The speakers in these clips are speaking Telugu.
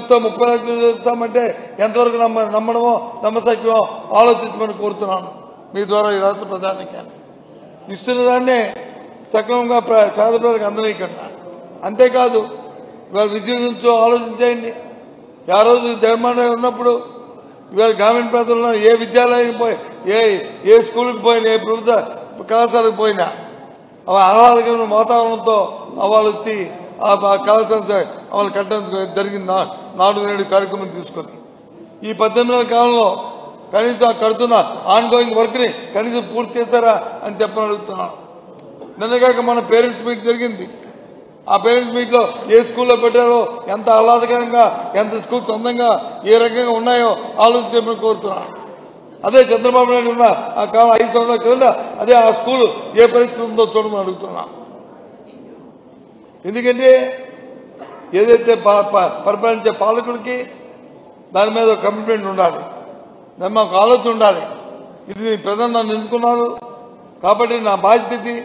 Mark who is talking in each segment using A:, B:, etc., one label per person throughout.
A: ఇస్తాం 30 లక్షలు ఇస్తామంటే ఎంతవరకు నమ్మడమో నమ్మసక్యమో ఆలోచించమని కోరుతున్నాను మీ ద్వారా ఈ రాష్ట్ర ప్రజానికాన్ని. ఇస్తున్న దాన్నే సక్రమంగా పేద ప్రజలకు అందనీయకుండా. అంతేకాదు ఇవాళ విద్య గురించి ఆలోచించేయండి. ఆ రోజు జగన్మోహన్ రెడ్డి ఉన్నప్పుడు ఇవాళ గ్రామీణ ప్రాంతంలో ఏ విద్యాలయానికి పోయి ఏ స్కూల్కి పోయినా ఏ ప్రభుత్వ కళాశాలకు పోయినా ఆహ్లాదకరమైన వాతావరణంతో వాళ్ళు వచ్చి ఆ కళాశాల వాళ్ళు కట్టడం జరిగింది. నాడు నేడు కార్యక్రమం తీసుకొని ఈ 18 నెలల కాలంలో కనీసం కడుతున్న ఆన్ గోయింగ్ వర్క్ ని కనీసం పూర్తి చేశారా అని చెప్పని అడుగుతున్నాను. నిన్నగాక మన పేరెంట్స్ మీట్ జరిగింది. ఆ పేరెంట్స్ మీట్ లో ఏ స్కూల్లో పెట్టారో, ఎంత ఆహ్లాదకరంగా, ఎంత స్కూల్ సొంతంగా ఏ రకంగా ఉన్నాయో ఆలోచించమని కోరుతున్నాను. అదే చంద్రబాబు నాయుడు ఉన్న ఆ కాలం 5 సంవత్సరాల కింద అదే ఆ స్కూల్ ఏ పరిస్థితి ఉందో చూడమని అడుగుతున్నాను. ఎందుకంటే ఏదైతే పరిపాలించే పాలకుడికి దాని మీద కమిట్మెంట్ ఉండాలి, దాని మాకు ఆలోచన ఉండాలి. ఇది ప్రజలు నన్ను ఎన్నుకున్నారు కాబట్టి నా బాధ్యత ఇది.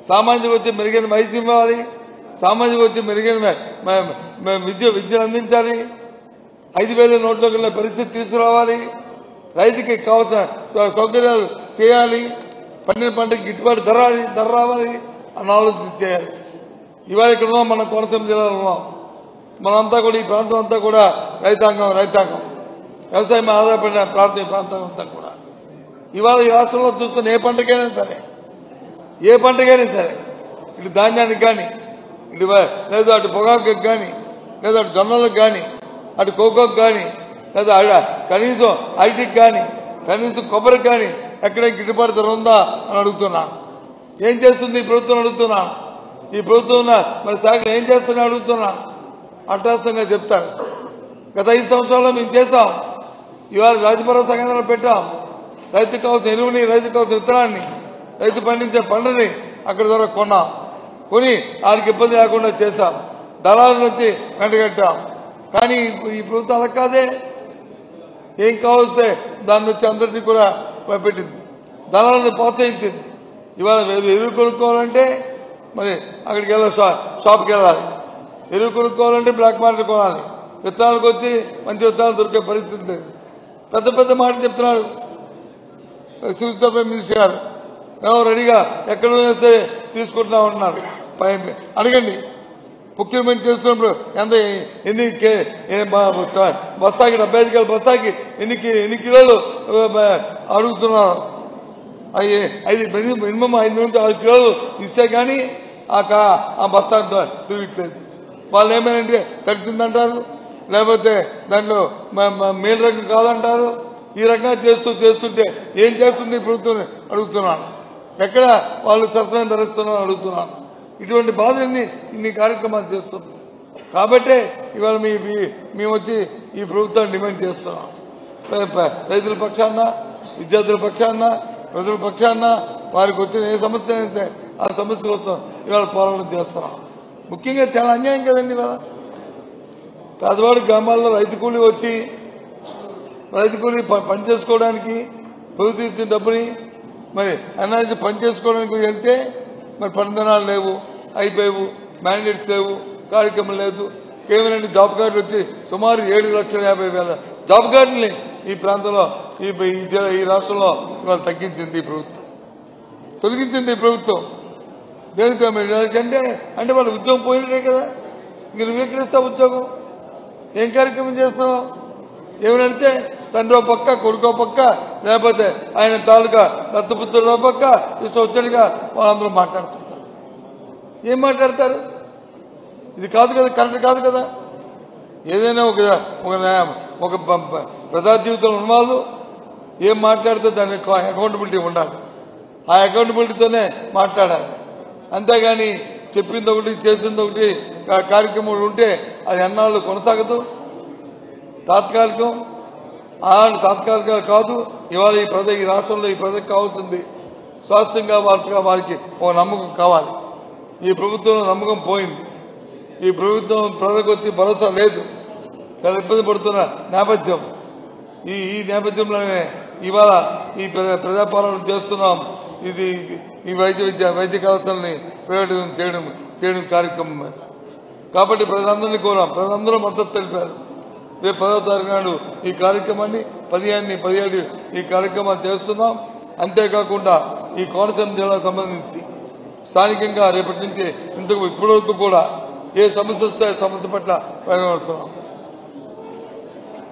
A: సామాజిక వచ్చి మెరుగైన వైద్యం ఇవ్వాలి, సామాజిక వచ్చి మెరుగైన విద్యను అందించాలి, 5,000 నోట్లోకి వెళ్ళే పరిస్థితి తీసుకురావాలి, రైతుకి కావాల్సిన సౌకర్యాలు చేయాలి, పండిన పంటకి గిట్టుబాటు ధర రావాలి అని ఆలోచన చేయాలి. ఇవాళ ఇక్కడ ఉన్నాం, మన కోనసీమ జిల్లాలో ఉన్నాం. మనంతా కూడా ఈ ప్రాంతం అంతా కూడా రైతాంగం వ్యవసాయం ఆధారపడిన ప్రాంతం అంతా కూడా ఇవాళ ఈ రాష్ట్రంలో చూస్తున్న ఏ పంటకైనా సరే ఇటు ధాన్యానికి కానీ, ఇటు లేదా అటు పొగాకు కానీ, లేదా అటు జొన్నలకు కానీ, అటు కోకోకు కానీ, లేదా కనీసం ఐటీకి కానీ, కనీసం కొబ్బరికి కానీ ఎక్కడ గిట్టుబాటు ధర ఉందా అని అడుగుతున్నాను. ఏం చేస్తుంది ఈ ప్రభుత్వం అడుగుతున్నాను. ఈ ప్రభుత్వం మరి శాఖలు ఏం చేస్తుందని అడుగుతున్నాను. అట్టాసంగా చెప్తారు. గత 5 సంవత్సరాల్లో మేము చేశాం. ఇవాళ రైతు భరోసా కేంద్రాలు పెట్టాం. రైతుకు కావాల్సిన ఎరువుని, రైతుకు కావాల్సిన విత్తనాన్ని, రైతు పండించే పంటని అక్కడ ద్వారా కొన్నాం. కొని వారికి ఇబ్బంది లేకుండా చేశాం. దళాల నుంచి వెంటగట్టాం. కానీ ఈ ప్రభుత్వం అలా కాదే. ఏం కావస్తే దాన్ని వచ్చి అందరినీ కూడా పెట్టింది, దళాలను ప్రోత్సహించింది. ఇవాళ ఎరువు కొనుక్కోవాలంటే మరి అక్కడికి షాప్కి వెళ్ళాలి, ఎరువు కొనుక్కోవాలంటే బ్లాక్ మార్కెట్ కొనాలి, విత్తనాలకు వచ్చి మంచి విత్తనాలు దొరికే పరిస్థితి లేదు. పెద్ద మాటలు చెప్తున్నాడు సివిల్ సప్లై మినిస్టర్ గారు. ఏమో రెడీగా ఎక్కడ వేస్తే తీసుకుంటున్నా ఉంటున్నారు. అడగండి, ప్రొక్యూర్మెంట్ చేస్తున్నప్పుడు ఎన్ని బస్తాకి 75 కిలోల బస్తాకి ఎన్ని కిలోలు అడుగుతున్నారు. మినిమం 5 నుంచి 6 కిలోలు ఇస్తే కానీ ఆ బస్తా తిరగట్లేదు. వాళ్ళు ఏమైనా తడిచిందంటారు, లేకపోతే దాంట్లో మేలు రకం కాదంటారు. ఈ రకంగా చేస్తుంటే ఏం చేస్తుంది ప్రభుత్వం అడుగుతున్నాను. ఎక్కడ వాళ్ళు సరసమైన ధరిస్తున్నారని అడుగుతున్నాను. ఇటువంటి బాధల్ని ఇన్ని కార్యక్రమాలు చేస్తుంది. కాబట్టే ఇవాళ మేము వచ్చి ఈ ప్రభుత్వాన్ని డిమాండ్ చేస్తున్నాం. రైతుల పక్షాన, విద్యార్థుల పక్షాన, ప్రజల పక్షాన వారికి వచ్చిన ఏ సమస్య అయితే ఆ సమస్య కోసం ఇవాళ పోరాటం చేస్తున్నాం. ముఖ్యంగా చాలా అన్యాయం కదండి. ఇవాళ పేదవాడి గ్రామాల్లో రైతు కూలీ పని చేసుకోవడానికి ప్రభుత్వం ఇచ్చిన డబ్బుని మరి అన్నానికి పని చేసుకోవడానికి వెళ్తే మరి పనిదినాలు లేవు, అయిపోయావు, మ్యాండేట్స్ లేవు, కార్యక్రమం లేదు. కేవలం జాబ్ కార్డులు వచ్చి సుమారు 7,50,000 జాబ్ కార్డుల్ని ఈ ప్రాంతంలో ఈ రాష్ట్రంలో ఇవాళ తొలగించింది ఈ ప్రభుత్వం. దేనితో అంటే వాళ్ళ ఉద్యోగం పోయినట్టే కదా. ఇంక నువ్వెక్కడిస్తావు ఉద్యోగం? ఏం కార్యక్రమం చేస్తున్నావు? ఏమనంటే తండ్రి పక్క, కొడుకో పక్క, లేకపోతే ఆయన తాలూకా దత్తపుత్రుల పక్క ఇష్టం వచ్చినట్టుగా వాళ్ళందరూ మాట్లాడుతుంటారు. ఏం మాట్లాడతారు? ఇది కాదు కదా, కరెక్ట్ కాదు కదా. ఏదైనా ఒక ప్రజా జీవితంలో ఉన్నవాళ్ళు ఏం మాట్లాడితే దానికి అకౌంటబిలిటీ ఉండాలి. ఆ అకౌంటబిలిటీతోనే మాట్లాడాలి. అంతేగాని చెప్పింది ఒకటి, చేసింది ఒకటి కార్యక్రమాలు ఉంటే అది ఎన్నాళ్ళు కొనసాగదు. తాత్కాలికం కాదు. ఇవాళ ఈ రాష్ట్రంలో ఈ ప్రజలకు కావాల్సింది స్వాస్థ్యంగా వారికి ఒక నమ్మకం కావాలి. ఈ ప్రభుత్వంలో నమ్మకం పోయింది. ఈ ప్రభుత్వం ప్రజలకు వచ్చి భరోసా లేదు. చాలా ఇబ్బంది పడుతున్న నేపథ్యం. ఈ నేపథ్యంలోనే ఇవాళ ఈ ప్రజాపాలన చేస్తున్నాం. ఇది ఈ వైద్య కళాశాలని ప్రైవేటైజేషన్ చేయడం కార్యక్రమం మీద. కాబట్టి ప్రజలందరినీ కోరాం. ప్రజలందరూ మద్దతు తెలిపారు. రేపు 10వ తారీఖు నాడు ఈ కార్యక్రమాన్ని 15, 17 ఈ కార్యక్రమాన్ని చేస్తున్నాం. అంతేకాకుండా ఈ కోనసీమ జిల్లాకు సంబంధించి స్థానికంగా రేపటి నుంచి ఇప్పటివరకు కూడా ఏ సమస్య వస్తే సమస్య పట్ల ప్రయాణపడుతున్నాం.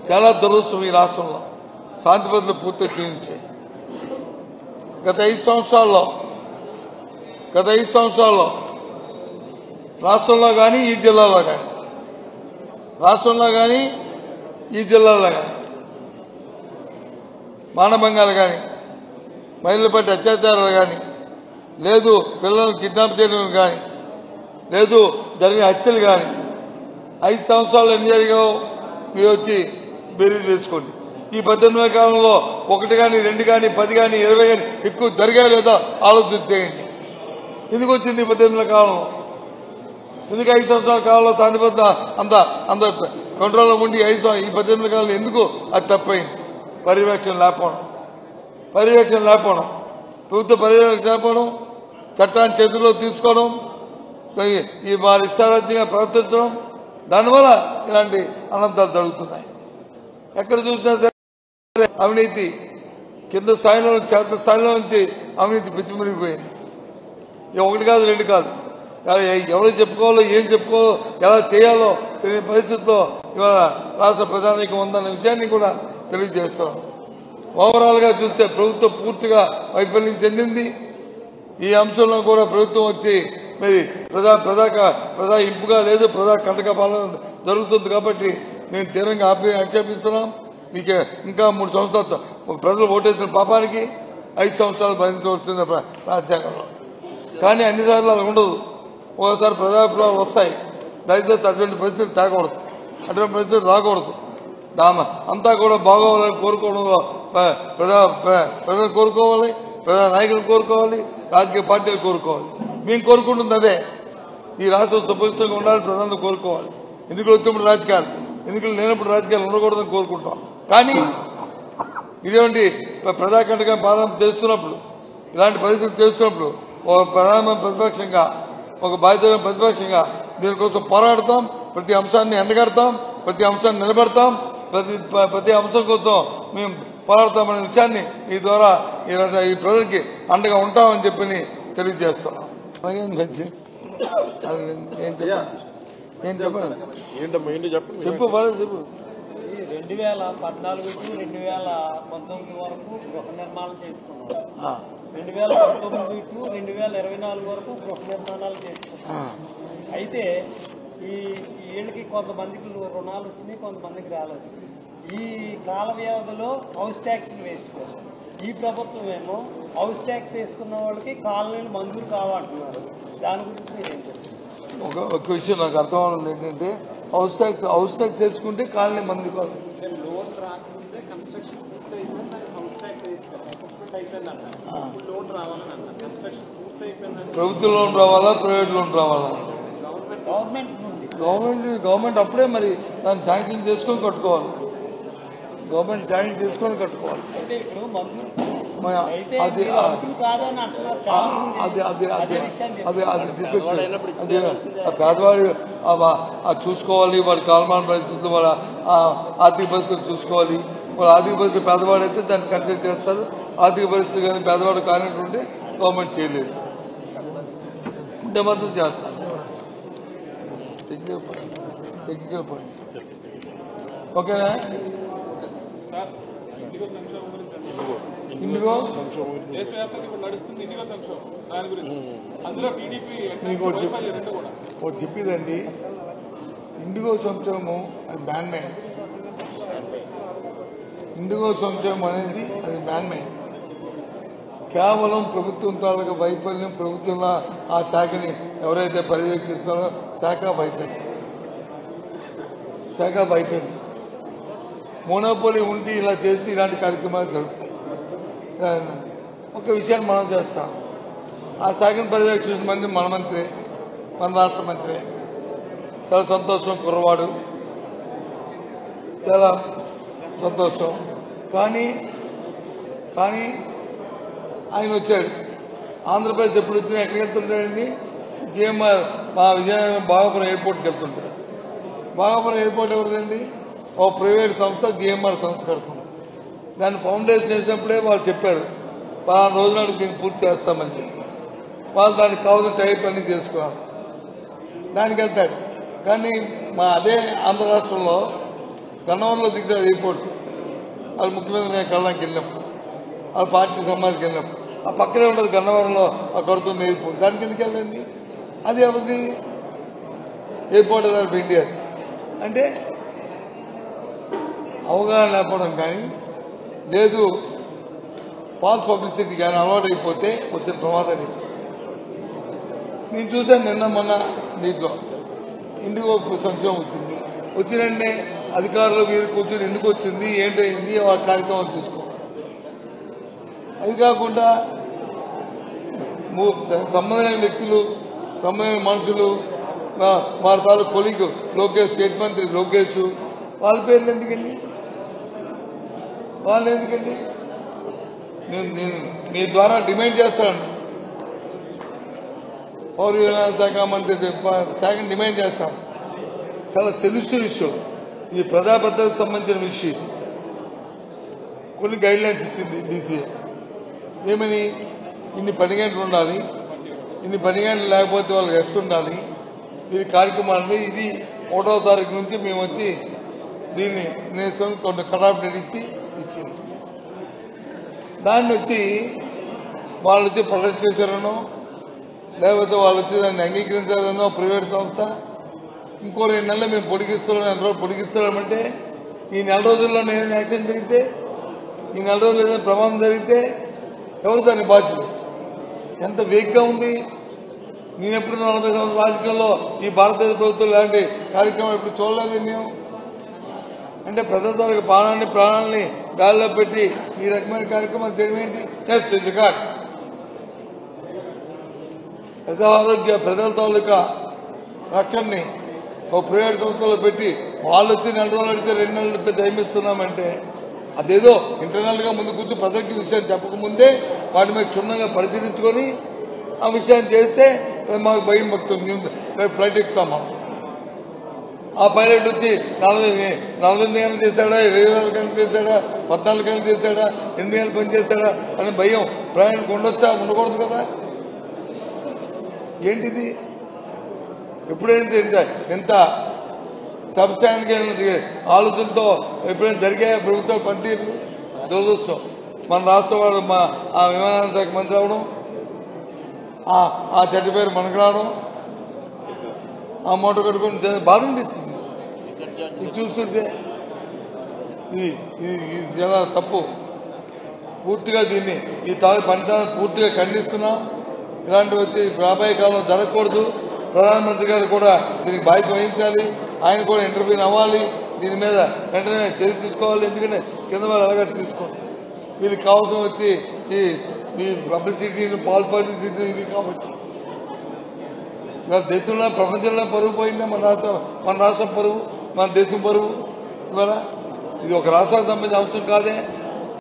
A: చాలా దురదృష్టం ఈ రాష్ట్రంలో శాంతి భద్రతలు పూర్తి క్షీణించాయి. గత 5 సంవత్సరాల్లో రాష్ట్రంలో కానీ ఈ జిల్లాలో కానీ మానభంగాలు కానీ మహిళలపై అత్యాచారాలు కానీ లేదు పిల్లలను కిడ్నాప్ చేయడం కానీ లేదు జరిగిన హత్యలు కానీ 5 సంవత్సరాలు ఎన్ని జరిగావు మీరు వచ్చి బేరీజ్ వేసుకోండి. ఈ 18 కాలంలో 1 కానీ 2 కానీ 10 కానీ 20 కానీ ఎక్కువ జరిగా లేదా ఆలోచన చేయండి. ఎందుకు వచ్చింది 18 కాలంలో? ఎందుకు 5 సంవత్సరాల కాలంలో శాంతి భద్రత అంత కంట్రోల్లో ఉండి ఈ 18 కాలంలో ఎందుకు అది తప్పైంది? పర్యవేక్షణ లేకపోవడం, ప్రభుత్వ పర్యవేక్షణ లేకపోవడం, చట్టాన్ని చేతుల్లో తీసుకోవడం, ఈ వాళ్ళ ఇష్టారాజ్యంగా ప్రవర్తించడం, దానివల్ల ఇలాంటి అనంతాలు జరుగుతున్నాయి. ఎక్కడ చూసినా సరే అవినీతి కింద స్థాయిలో క్షేత్ర స్థాయిలో నుంచి అవినీతి పిచ్చిమిరిగిపోయింది. 1 కాదు 2 కాదు, ఎవరు చెప్పుకోవాలో ఏం చెప్పుకోవాలో ఎలా చేయాలో తెలియని పరిస్థితుల్లో ఇవాళ రాష్ట్ర ప్రధానికం ఉందన్న విషయాన్ని కూడా తెలియజేస్తున్నాం. ఓవరాల్ గా చూస్తే ప్రభుత్వం పూర్తిగా వైఫల్యం చెందింది. ఈ అంశంలో కూడా ప్రభుత్వం వచ్చి మరి ప్రజా ఇంపుగా లేదు, ప్రజా కంటక పాలన జరుగుతుంది. కాబట్టి మేము తీవ్రంగా ఆక్షేపిస్తున్నాం. మీకు ఇంకా 3 సంవత్సరాలు ప్రజలు ఓటేసిన పాపానికి 5 సంవత్సరాలు భరించవలసిన రాజ్యాంగంలో. కానీ అన్నిసార్లు అలా ఉండదు. ఒకసారి ప్రజాభిప్రాయాలు వస్తాయి. దయచేసి అటువంటి పరిస్థితులు తేకూడదు, అటువంటి పరిస్థితులు రాకూడదు. అంతా కూడా బాగోవాలని కోరుకోవడంలో ప్రజలు కోరుకోవాలి, ప్రజా నాయకులు కోరుకోవాలి, రాజకీయ పార్టీలు కోరుకోవాలి. మేము కోరుకుంటుంది అదే. ఈ రాష్ట్రం సుపరిచితంగా ఉండాలని ప్రజలను కోరుకోవాలి. ఎన్నికలు వచ్చినప్పుడు రాజకీయాలు, ఎన్నికలు లేనప్పుడు రాజకీయాలు ఉండకూడదని కోరుకుంటాం. కానీ ఇటువంటి ప్రజాకంటగా పాలన చేస్తున్నప్పుడు, ఇలాంటి పరిస్థితులు చేస్తున్నప్పుడు ఒక ప్రధానమైన ప్రతిపక్షంగా, ఒక బాధ్యత ప్రతిపక్షంగా దీనికోసం పోరాడతాం. ప్రతి అంశాన్ని ఎండగడతాం, ప్రతి అంశాన్ని నిలబెడతాం, ప్రతి అంశం కోసం మేము పోరాడతామనే విషయాన్ని ఈ ద్వారా ఈ ప్రజలకి అండగా ఉంటామని చెప్పి తెలియజేస్తున్నాం. చెప్పు
B: 2014 టు 2019 వరకు గృహ నిర్మాణం చేసుకున్నాం. 2019 టు 2024 వరకు గృహ నిర్మాణాలు చేసుకున్నాం. అయితే ఈ ఏళ్ళకి కొంతమందికి రుణాలు వచ్చినాయి, కొంతమందికి రాలేదు. ఈ కాల వ్యవధిలో హౌస్ ట్యాక్స్లు వేస్తారు. ఈ ప్రభుత్వం ఏమో హౌస్ ట్యాక్స్ వేసుకున్న వాళ్ళకి కాలనీలు మంజూరు కావాలంటున్నారు. దాని గురించి మీరు ఏం చెప్తారు?
A: ఒక విషయం నాకు అర్థం అవడం ఏంటంటే, హౌస్ ట్యాక్స్ వేసుకుంటే కాలనీ మంది కాదు.
B: లోన్ రాకముందే కన్స్ట్రక్షన్ పూర్తి అయిపోయిందని హౌస్ ట్యాక్స్ వేస్తారు. అసెస్మెంట్ అయిపోయిందన్న లోన్ రావాలని అన్న కన్స్ట్రక్షన్ పూర్తి అయిపోయిందని.
A: ప్రభుత్వ లోన్ రావాలా, ప్రైవేట్ లోన్ రావాలా?
B: గవర్నమెంట్
A: అప్పుడే మరి దాన్ని శాంక్షన్ చేసుకొని కట్టుకోవాలి. గవర్నమెంట్ శాంక్షన్ చేసుకొని కట్టుకోవాలి. అది పేదవాడు చూసుకోవాలి, వాడి కాలమాన పరిస్థితులు, వాళ్ళ ఆర్థిక పరిస్థితులు చూసుకోవాలి. వాళ్ళ ఆర్థిక పరిస్థితి పేదవాడైతే దాన్ని కన్సిడర్ చేస్తారు. ఆర్థిక పరిస్థితి కానీ పేదవాడు కానిటువంటి గవర్నమెంట్ చేయలేదు ఉంటే మాత్రం చేస్తారు. టెక్నికల్ పాయింట్ ఓకేనా? ఇండిగో ఒకటి చెప్పేదండి, ఇండిగో సంక్షేమం అది మ్యాన్మేడ్. ఇండిగో సంక్షేమం అనేది అది మ్యాన్మేడ్. కేవలం ప్రభుత్వం తాలూకా వైఫల్యం, ప్రభుత్వంలో ఆ శాఖని ఎవరైతే పర్యవేక్షిస్తున్నారో శాఖ వైఫల్యం. మోనోపోలీ ఉండి ఇలా చేసి ఇలాంటి కార్యక్రమాలు జరుగుతాయి. ఒక విషయాన్ని మనం చేస్తాం, ఆ శాఖను పర్యవేక్షించిన మంది మన మంత్రి, మన రాష్ట్ర మంత్రి. చాలా సంతోషం, కుర్రవాడు, చాలా సంతోషం. కానీ ఆయన వచ్చాడు. ఆంధ్రప్రదేశ్ ఎప్పుడు వచ్చినా ఎక్కడికి వెళ్తుంటాడండి? జిఎంఆర్ మా విజయనగరం భాగపురం ఎయిర్పోర్ట్కి వెళ్తుంటాడు. భాగపురం ఎయిర్పోర్ట్ ఎవరిదండి? ఓ ప్రైవేట్ సంస్థ జిఎంఆర్ సంస్థ కడుతుంది. దాన్ని ఫౌండేషన్ వేసినప్పుడే వాళ్ళు చెప్పారు 10 రోజుల నాడు దీన్ని పూర్తి చేస్తామని చెప్పి వాళ్ళు దానికి కావాల్సిన టైప్ అన్ని చేసుకున్నారు. దానికి వెళ్తాడు. కానీ మా అదే ఆంధ్ర రాష్ట్రంలో గన్నవరంలో దిగుతాడు ఎయిర్పోర్ట్. వాళ్ళు ముఖ్యమంత్రి నేను కళ్ళకి వెళ్ళినప్పుడు వాళ్ళ పార్టీ సమాధికి వెళ్ళినప్పుడు ఆ పక్కనే ఉండదు గన్నవరంలో ఆ కడుతుంది ఎయిర్పోర్ట్. దానికి ఎందుకు వెళ్ళండి? అది ఎవరిది? Airport authority India. అంటే అవగాహన లేకపోవడం కానీ లేదు ఫాల్స్ పబ్లిసిటీ కానీ అలవాటు అయిపోతే వచ్చిన ప్రమాదాలు. నేను చూశాను నిన్న మొన్న దీంట్లో ఇండిగో సంక్షేమం వచ్చింది. వచ్చినంటే అధికారులు మీరు కూర్చొని ఎందుకు వచ్చింది ఏంటైంది ఆ కార్యక్రమాలు చూసుకోవాలి. అవి కాకుండా సంబంధమైన వ్యక్తులు సంబంధమైన మనుషులు వారి తాలూ కొలీగ్ లోకేష్ స్టేట్ మంత్రి లోకేష్ వాళ్ళ పేర్లు ఎందుకండి? వాళ్ళు ఎందుకండి? నేను మీ ద్వారా డిమాండ్ చేస్తాను. పౌర విమానయాన శాఖ మంత్రి శాఖను డిమాండ్ చేస్తాను. చాలా సెన్సిటివ్ ఇష్యూ. ఇది ప్రజాభద్రతకు సంబంధించిన విషయం. కొన్ని గైడ్ లైన్స్ ఇచ్చింది బీసీఏ. ఏమని? ఇన్ని 10 గంటలు ఉండాలి, ఇన్ని 10 గంటలు లేకపోతే వాళ్ళకి రెస్ట్ ఉండాలి. ఈ కార్యక్రమాన్ని ఇది 1వ తారీఖు నుంచి మేము వచ్చి దీన్ని నేర్చుకొని కొన్ని కటాఫ్ డేట్ ఇచ్చింది. దాన్ని వచ్చి వాళ్ళు వచ్చి ప్రొటెక్ట్ చేశారనో లేకపోతే వాళ్ళు వచ్చి దాన్ని అంగీకరించాలనో ప్రైవేట్ సంస్థ ఇంకో 2 నెలలు మేము పొడిగిస్తున్నాం. ఎంత రోజులు పొడిగిస్తున్నామంటే ఈ 4 రోజుల్లో ఏదైనా యాక్సిడెంట్ జరిగితే ఈ 4 రోజుల్లో ఏదైనా ప్రమాదం జరిగితే ఎవరు దాన్ని బాధ్యులు? ఎంత వేగ్గా ఉంది. నేను ఎప్పుడు 40 సంవత్సరాల రాజకీయాల్లో ఈ భారతదేశ ప్రభుత్వం లాంటి కార్యక్రమం ఎప్పుడు చూడలేదు మేము. అంటే ప్రజల తాలూకు ప్రాణాలని గాలిలో పెట్టి ఈ రకమైన కార్యక్రమాలు చేయడం ఏంటి? Just record. ప్రజా ఆరోగ్య ప్రజల తాలూకా రక్షణని ఒక ప్రైవేట్ సంస్థలో పెట్టి వాళ్ళు వచ్చి 4 రోజులు అడిగితే 2 నెలలతో టైం ఇస్తున్నామంటే అదేదో ఇంటర్నల్ గా ముందు కూర్చొని ప్రజలకి విషయం చెప్పకముందే వాటి మీద క్షుణ్ణంగా పరిశీలించుకొని ఆ విషయాన్ని చేస్తే మాకు భయం భక్తుంది. రేపు ఫ్లైట్ ఎక్కుతామా? ఆ పైలట్ వచ్చి 48 గంటలు చేశాడా, 24 గంటలు చేశాడా, 14 గంటలు చేశాడా, 8 గంటలు పని చేశాడా అని భయం ప్రయాణికి ఉండొచ్చా? ఉండకూడదు కదా. ఏంటిది? ఎప్పుడైతే ఎంత సబ్స్టాండ్ ఆలోచనతో ఎప్పుడైనా జరిగాయా ప్రభుత్వ పనితీరు? దురదృష్టం. మన రాష్ట్రం వాడు ఆ విమానయాన శాఖ మంత్రి అవడం, ఆ చెడ్డ పేరు మనకు రావడం, ఆ మూట కట్టుకుని బాధ అనిపిస్తుంది. ఇది చూస్తుంటే ఇది చాలా తప్పు. పూర్తిగా దీన్ని ఈ పంటను పూర్తిగా ఖండిస్తున్నాం. ఇలాంటివి వచ్చి రాబోయే కాలంలో జరగకూడదు. ప్రధానమంత్రి గారు కూడా దీనికి బాధ్యత వహించాలి. ఆయన కూడా ఇంటర్వ్యూ అవ్వాలి. దీని మీద వెంటనే చర్య తీసుకోవాలి. ఎందుకంటే కింద వాళ్ళు అలాగే తీసుకోండి. వీళ్ళకి కావాల్సిన వచ్చి ఈ పబ్లిసిటీని పాల్ పబ్లిసిటీ ఇవి కాబట్టి దేశంలో ప్రపంచంలో పరువు పోయిందా? మన రాష్ట్రం పరువు, మన దేశం పరువు. ఇవాళ ఇది ఒక రాష్ట్రానికి సంబంధించిన అంశం కాదే.